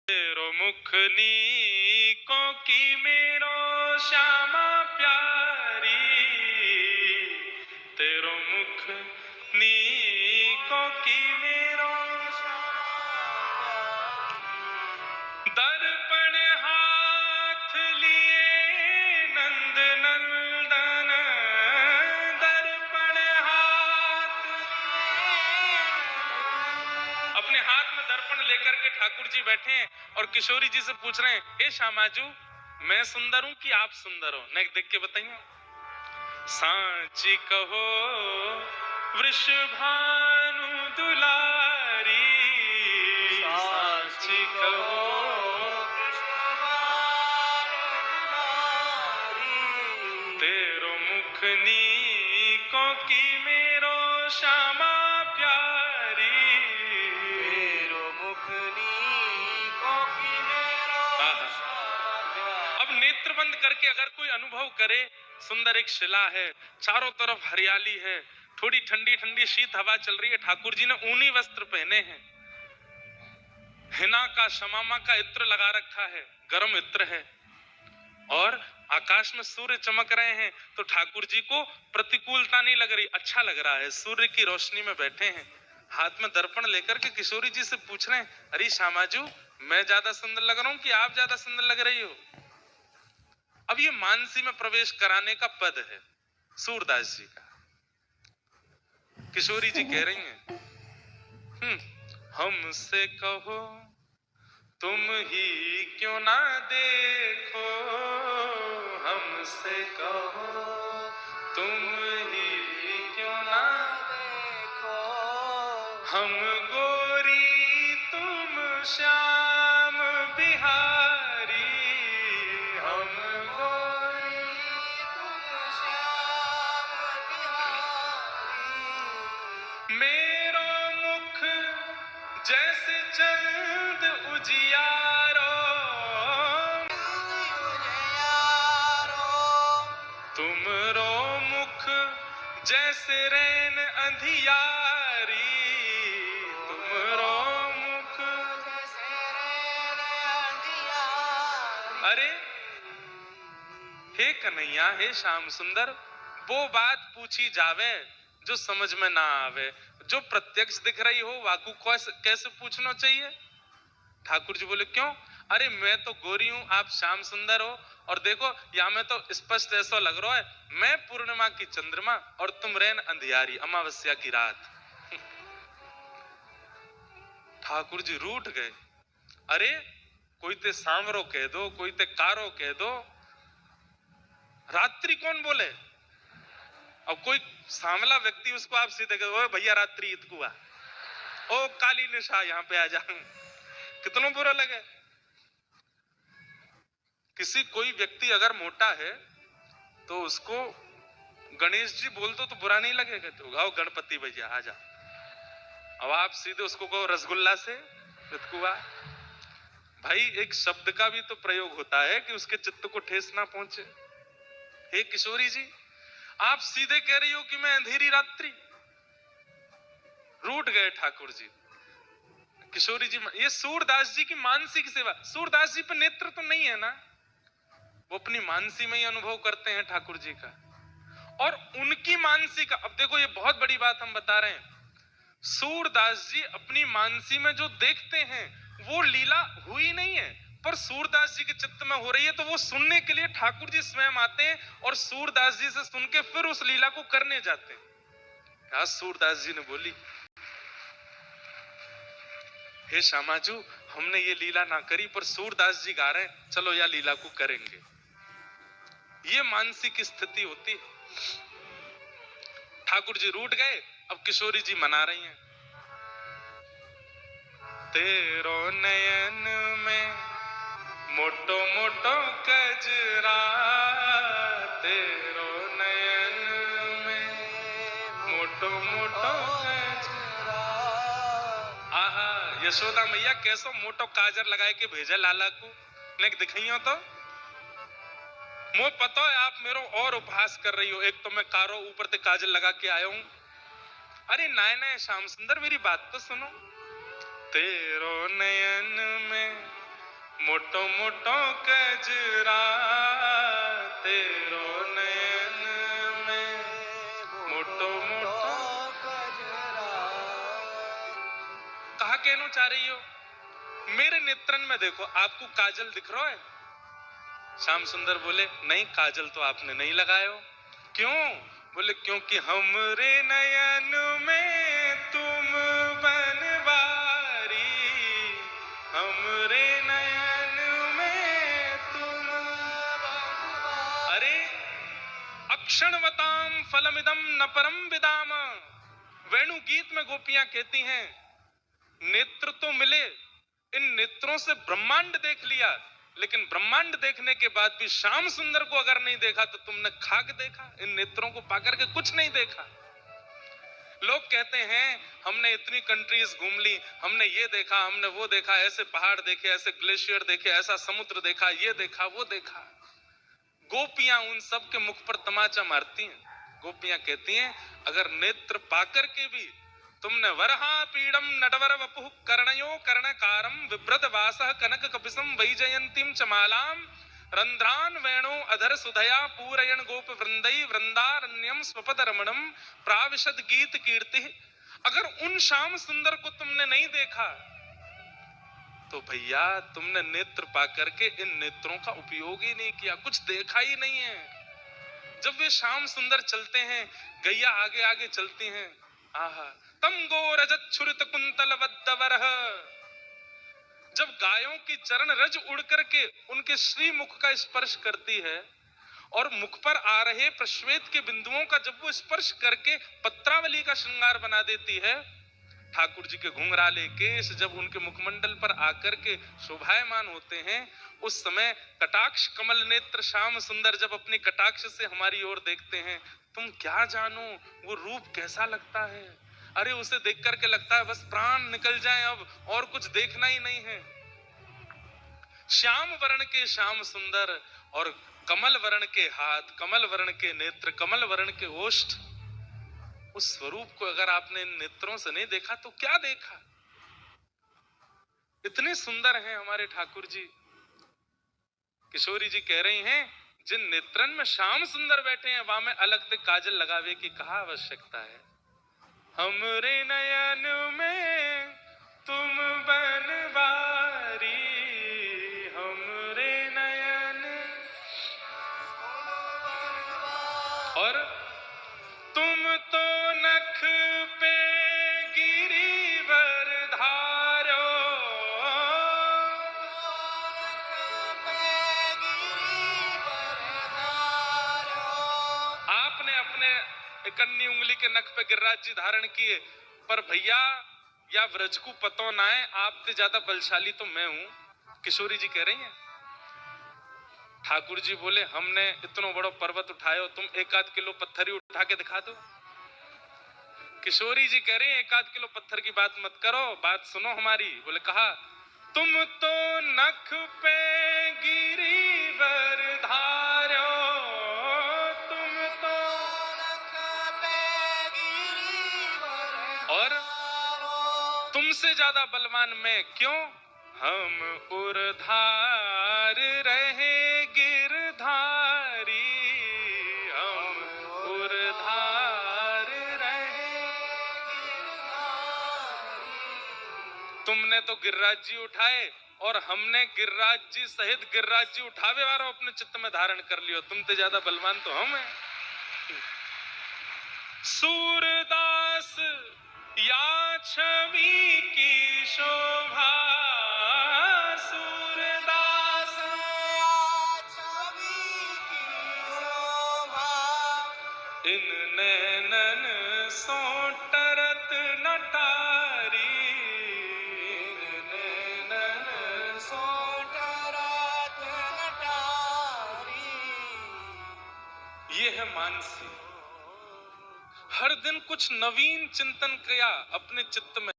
तेरो मुख नीको की मेरो श्यामा प्यारी, तेरो मुख नीको की मेरो दर्पण हाथ लिए नंद नंदन, दर्पण हाथ अपने हाथ में दर्पण लेकर के ठाकुर जी बैठे हैं और किशोरी जी से पूछ रहे हैं, हे श्यामाजू मैं सुंदर हूं कि आप सुंदर हो? नेक देख के बताइए। सांची कहो वृषभानु दुलारी, सांची कहो तेरो मुख नीको की मेरो श्यामा प्यारी, तेरो मुख नीको की मेरो। अब नेत्र बंद करके अगर कोई अनुभव करे, सुंदर एक शिला है, चारों तरफ हरियाली है, थोड़ी ठंडी ठंडी शीत हवा चल रही है, ठाकुर जी ने ऊनी वस्त्र पहने हैं, हिना का शमामा का इत्र लगा रखा है, गर्म इत्र है, और आकाश में सूर्य चमक रहे हैं, तो ठाकुर जी को प्रतिकूलता नहीं लग रही, अच्छा लग रहा है। सूर्य की रोशनी में बैठे हैं, हाथ में दर्पण लेकर के किशोरी जी से पूछ रहे हैं, अरे श्यामाजू मैं ज्यादा सुंदर लग रहा हूं कि आप ज्यादा सुंदर लग रही हो? अब ये मानसी में प्रवेश कराने का पद है सूरदास जी का। किशोरी जी कह रही हैं, हमसे कहो तुम ही क्यों ना देखो, हमसे कहो तुम ही क्यों ना देखो, हम गोरी तुम श्याम बिहारी, हम गोरी तुम श्याम बिहारी, मेरो मुख जैसे चंद उजियारो, तुमरो मुख जैसे रैन अंधियारी, तुमरो मुख जैसे रैन अंधियारी। अरे हे कन्हैया, हे श्याम सुंदर, वो बात पूछी जावे जो समझ में ना आवे, जो प्रत्यक्ष दिख रही हो वाकू कैसे पूछना चाहिए? ठाकुर जी बोले क्यों? अरे मैं तो गोरी हूं, आप श्याम सुंदर हो, और देखो यहाँ में तो स्पष्ट ऐसा लग रहा है, मैं पूर्णिमा की चंद्रमा और तुम रैन अंधियारी, अमावस्या की रात। ठाकुर जी रूठ गए। अरे कोई ते सांवरो कह दो, कोई ते कारो कह दो, रात्रि कौन बोले? अब कोई सांवला व्यक्ति उसको आप सीधे कह दो, भैया रात्रि ईद को आ, ओ काली निशा यहाँ पे आ जा, कितना बुरा लगे। किसी कोई व्यक्ति अगर मोटा है तो उसको गणेश जी बोल दो तो बुरा नहीं लगेगा, तो आओ गणपति भैया आ जा। अब आप सीधे उसको कहो रसगुल्ला से चितकुआ, भाई एक शब्द का भी तो प्रयोग होता है कि उसके चित्त को ठेस ना पहुंचे। हे किशोरी जी, आप सीधे कह रही हो कि मैं अंधेरी रात्रि। रूठ गए ठाकुर जी। किशोरी जी, ये सूरदास जी की मानसिक सेवा। सूरदास जी पे नेत्र तो नहीं है ना, वो अपनी मानसी में ही अनुभव करते हैं ठाकुर जी का, और उनकी मानसी का। अब देखो ये बहुत बड़ी बात हम बता रहे हैं, सूरदास जी अपनी मानसी में जो देखते हैं वो लीला हुई नहीं है, पर सूरदास जी के चित्त में हो रही है, तो वो सुनने के लिए ठाकुर जी स्वयं आते हैं और सूरदास जी से सुन के फिर उस लीला को करने जाते हैं। क्या सूरदास जी ने बोली, हे श्यामाजू हमने ये लीला ना करी, पर सूरदास जी गा रहे हैं, चलो यह लीला को करेंगे। ये मानसिक स्थिति होती है। ठाकुर जी रूठ गए, अब किशोरी जी मना रही हैं, तेरो नयन में मोटो मोटो कजरा, तेरो नयन में मोटो मोटो कजरा। आहा, यशोदा मैया कैसो मोटो काजर लगाए के भेजा लाला को, नेक दिखाइयो तो मो पता है आप मेरो और उपहास कर रही हो, एक तो मैं कारो ऊपर से काजल लगा के आया हूं। अरे नाय नाय श्याम सुंदर मेरी बात तो सुनो, तेरो नयन में मोटो मोटो कजरा तेरो नयन में, मोटो मोटो कजरा। कहा कहना चाह रही हो? मेरे नेत्रन में देखो, आपको काजल दिख रहा है? श्याम सुंदर बोले नहीं, काजल तो आपने नहीं लगाए हो। क्यों? बोले क्योंकि हमरे नयन में तुम बनवारी, हमरे नयन में तुम बनवारी। अरे अक्षणवताम फलमिदम न परम विदाम। वेणु गीत में गोपियां कहती हैं नेत्र तो मिले, इन नेत्रों से ब्रह्मांड देख लिया, लेकिन ब्रह्मांड देखने के बाद भी श्याम सुंदर को अगर नहीं देखा तो तुमने खाक देखा, इन नेत्रों को पाकर के कुछ नहीं देखा। लोग कहते हैं हमने इतनी कंट्रीज घूम ली, हमने ये देखा, हमने वो देखा, ऐसे पहाड़ देखे, ऐसे ग्लेशियर देखे, ऐसा समुद्र देखा, ये देखा, वो देखा। गोपियां उन सब के मुख पर तमाचा मारती हैं। गोपियां कहती हैं अगर नेत्र पाकर के भी तुमने वरहा पीड़म नटवर वपुः कर्णयो कर्णकारम विभ्रत वासः कनक कपिसम वैजयंतीम चमालाम रंध्रान वेणो अधर सुधया पूरयन गोप वृंदई वृंदारण्यम स्वपद रमणम प्राविशद गीत कीर्ति। अगर उन श्याम सुंदर को तुमने नहीं देखा तो भैया तुमने नेत्र पाकर के इन नेत्रों का उपयोग ही नहीं किया, कुछ देखा ही नहीं है। जब वे श्याम सुंदर चलते हैं, गैया आगे आगे चलती हैं, आहा तम गो रजत छुरित कुंतल वद्दवरह। जब गायों की चरण रज उड़ करके उनके श्री मुख का स्पर्श करती है और मुख पर आ रहे प्रश्वेत के बिंदुओं का जब वो स्पर्श करके पत्रावली का श्रृंगार बना देती है, ठाकुर जी के घुंघराले केश जब उनके मुखमंडल पर आकर के शोभायमान होते हैं, उस समय कटाक्ष कमल नेत्र श्याम सुंदर जब अपनी कटाक्ष से हमारी ओर देखते हैं, तुम क्या जानो वो रूप कैसा लगता है। अरे उसे देख करके लगता है बस प्राण निकल जाए, अब और कुछ देखना ही नहीं है। श्याम वर्ण के श्याम सुंदर और कमल वर्ण के हाथ, कमल वर्ण के नेत्र, कमल वर्ण के ओष्ठ, उस स्वरूप को अगर आपने इन नेत्रों से नहीं देखा तो क्या देखा। इतने सुंदर हैं हमारे ठाकुर जी। किशोरी जी कह रही हैं जिन नेत्रन में श्याम सुंदर बैठे हैं वहां में अलग से काजल लगावे की कहा आवश्यकता है। हमरे नयन में तुम बनवारी, हमरे नयन और तुम तो नख पे गिरिवर धारो, आपने अपने इकन्नी उंगली के नख पे गिरिराज जी धारण किए, पर भैया या व्रज को पतो ना है, आपसे ज्यादा बलशाली तो मैं हूं। किशोरी जी कह रही हैं। ठाकुर जी बोले हमने इतना बड़ा पर्वत उठायो, तुम 1-8 किलो पत्थर ही उठा के दिखा दो। किशोरी जी कह रहे हैं 1-8 किलो पत्थर की बात मत करो, बात सुनो हमारी। बोले कहा तुम तो नख पे गिरिवर धारो, तुम तो नख पे गिरिवर और तुमसे ज्यादा बलवान मैं क्यों, हम उर्धार रहे गिरधारी, हम उर्धार रहे गिरधारी। तुमने तो गिरिराज जी उठाए और हमने गिरिराज जी सहित गिरिराज जी उठावे वाला अपने चित्त में धारण कर लियो, तुमसे ज्यादा बलवान तो हम हैं। सूरदास या छवि की शोभा, सूरदास या छवि की शोभा, इन नैनन सो टरत नटारी, इन नैनन सो टरत नटारी। ये है मानसी। हर दिन कुछ नवीन चिंतन किया अपने चित्त में।